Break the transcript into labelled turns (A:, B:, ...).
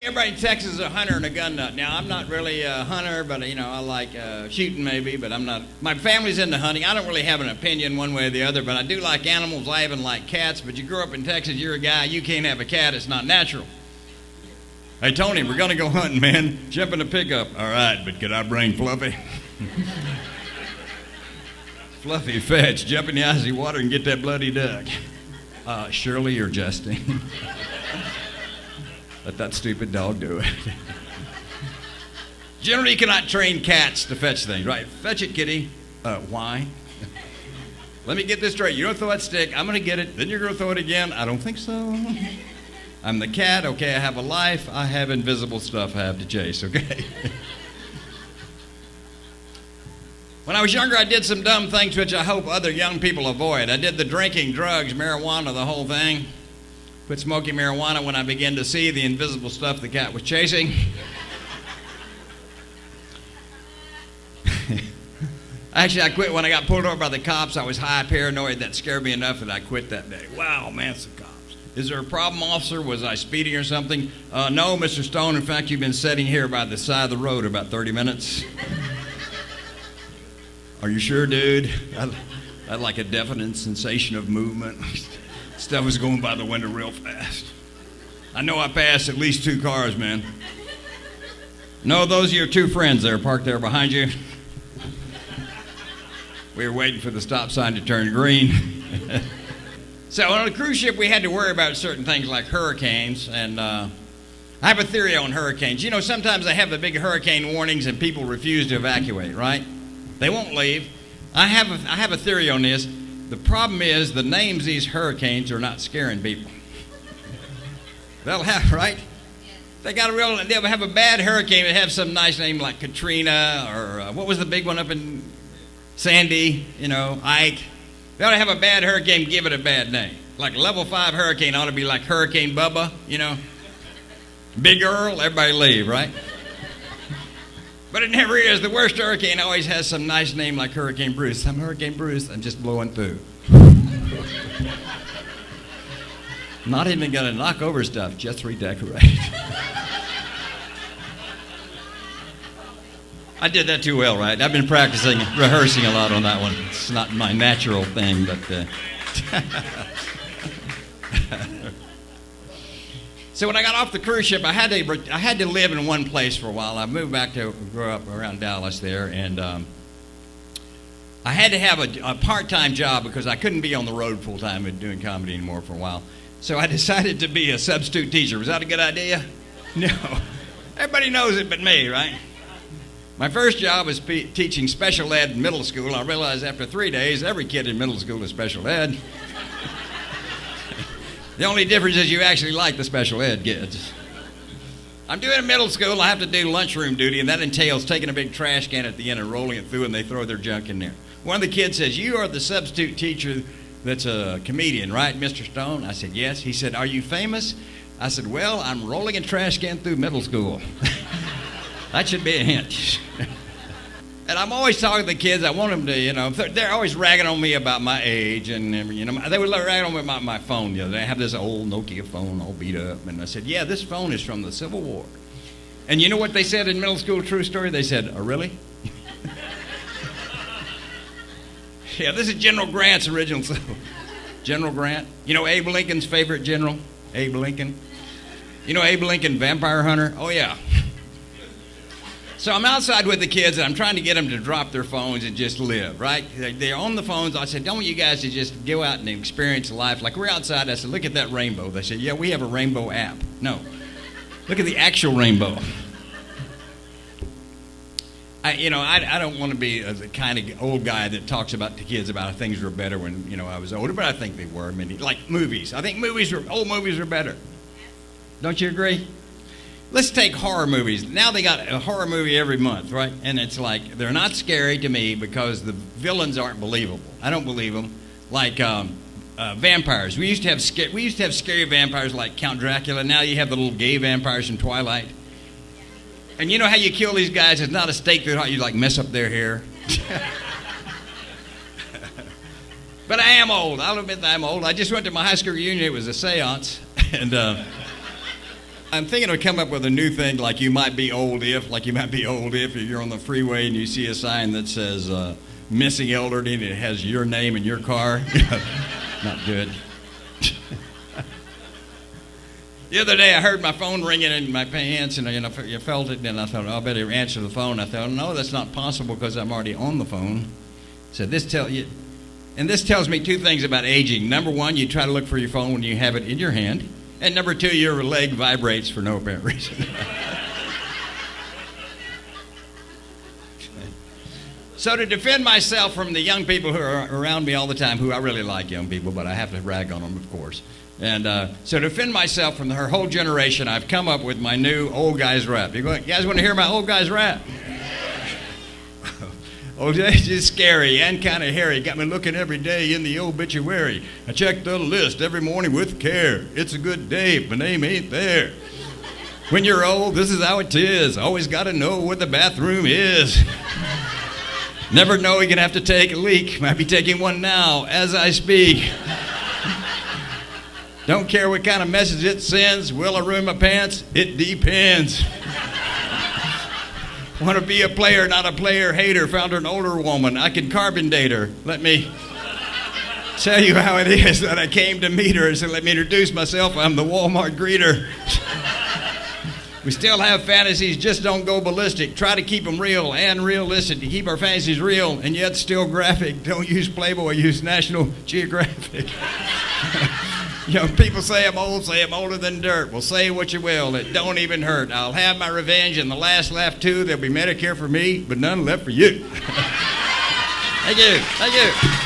A: Everybody in Texas is a hunter and a gun nut. Now, I'm not really a hunter, but, I like shooting maybe, but I'm not. My family's into hunting. I don't really have an opinion one way or the other, but I do like animals. I even like cats, but you grew up in Texas, you're a guy, you can't have a cat. It's not natural. Hey, Tony, we're going to go hunting, man. Jump in the pickup. All right, but could I bring Fluffy? Fluffy, fetch. Jump in the icy water and get that bloody duck. Shirley or Justine? Let that stupid dog do it. Generally, you cannot train cats to fetch things, right? Fetch it, kitty. Why? Let me get this straight. You don't throw that stick. I'm going to get it. Then you're going to throw it again. I don't think so. I'm the cat. Okay, I have a life. I have invisible stuff I have to chase, okay? When I was younger, I did some dumb things which I hope other young people avoid. I did the drinking, drugs, marijuana, the whole thing. Quit smoking marijuana when I began to see the invisible stuff the cat was chasing. Actually, I quit when I got pulled over by the cops. I was high, paranoid. That scared me enough that I quit that day. Wow, man, it's the cops. Is there a problem, officer? Was I speeding or something? No, Mr. Stone. In fact, you've been sitting here by the side of the road about 30 minutes. Are you sure, dude? I had like a definite sensation of movement. Stuff was going by the window real fast. I know I passed at least 2 cars, man. No, those are your 2 friends there parked there behind you. We were waiting for the stop sign to turn green. So on a cruise ship, we had to worry about certain things like hurricanes. And I have a theory on hurricanes. You know, sometimes they have the big hurricane warnings and people refuse to evacuate, right? They won't leave. I have a theory on this. The problem is the names of these hurricanes are not scaring people. They'll have, right? They'll have a bad hurricane and have some nice name like Katrina or what was the big one up in Sandy, Ike. They ought to have a bad hurricane, give it a bad name. Like level 5 hurricane ought to be like Hurricane Bubba, Big Earl, everybody leave, right? But it never is. The worst hurricane always has some nice name like Hurricane Bruce. I'm Hurricane Bruce. I'm just blowing through. Not even going to knock over stuff, just redecorate. I did that too well, right? I've been practicing, rehearsing a lot on that one. It's not my natural thing, but... So when I got off the cruise ship, I had to live in one place for a while. I moved back to grow up around Dallas there, and I had to have a part-time job because I couldn't be on the road full-time and doing comedy anymore for a while. So I decided to be a substitute teacher. Was that a good idea? No. Everybody knows it but me, right? My first job was teaching special ed in middle school. I realized after 3 days, every kid in middle school is special ed. The only difference is you actually like the special ed kids. I'm doing a middle school. I have to do lunchroom duty, and that entails taking a big trash can at the end and rolling it through, and they throw their junk in there. One of the kids says, "You are the substitute teacher that's a comedian, right, Mr. Stone?" I said, "Yes." He said, "Are you famous?" I said, "Well, I'm rolling a trash can through middle school." That should be a hint. And I'm always talking to the kids. I want them to, they're always ragging on me about my age. And, they would rag on me about my phone the other day. I have this old Nokia phone all beat up. And I said, "Yeah, this phone is from the Civil War." And you know what they said in middle school, true story? They said, "Oh, really?" Yeah, this is General Grant's original. General Grant. You know Abe Lincoln's favorite general? Abe Lincoln. You know Abe Lincoln, vampire hunter? Oh, yeah. So I'm outside with the kids, and I'm trying to get them to drop their phones and just live, right? They're on the phones. I said, "Don't want you guys to just go out and experience life." Like, we're outside. I said, "Look at that rainbow." They said, "Yeah, we have a rainbow app." No. Look at the actual rainbow. I don't want to be the kind of old guy that talks about to kids about how things were better when, I was older, but I think they were. Like movies. I think old movies are better. Don't you agree? Let's take horror movies. Now they got a horror movie every month, right? And it's like, they're not scary to me because the villains aren't believable. I don't believe them. Like vampires. We used to have scary vampires like Count Dracula. Now you have the little gay vampires from Twilight. And you know how you kill these guys? It's not a stake through the heart. You mess up their hair. But I am old. I'll admit that I'm old. I just went to my high school reunion. It was a seance. And I'm thinking of come up with a new thing, like you might be old if you're on the freeway and you see a sign that says missing elderly and it has your name and your car. Not good. The other day I heard my phone ringing in my pants and you felt it, and I thought, oh, I better answer the phone. I thought, no, that's not possible because I'm already on the phone. So this tells me two things about aging. Number one, you try to look for your phone when you have it in your hand. And number two, your leg vibrates for no apparent reason. So to defend myself from the young people who are around me all the time, who I really like young people, but I have to rag on them, of course. And so to defend myself from her whole generation, I've come up with my new old guys rap. You guys want to hear my old guys rap? Oh, it's just scary and kind of hairy. Got me looking every day in the obituary. I check the list every morning with care. It's a good day if my name ain't there. When you're old, this is how it is. Always got to know where the bathroom is. Never know you're going to have to take a leak. Might be taking one now as I speak. Don't care what kind of message it sends. Will I ruin my pants? It depends. Want to be a player, not a player hater. Found her an older woman. I can carbon date her. Let me tell you how it is that I came to meet her. So let me introduce myself. I'm the Walmart greeter. We still have fantasies, just don't go ballistic. Try to keep them real and realistic. To keep our fantasies real and yet still graphic. Don't use Playboy, use National Geographic. You know, people say I'm old, say I'm older than dirt. Well, say what you will, it don't even hurt. I'll have my revenge and the last laugh too. There'll be Medicare for me, but none left for you. Thank you.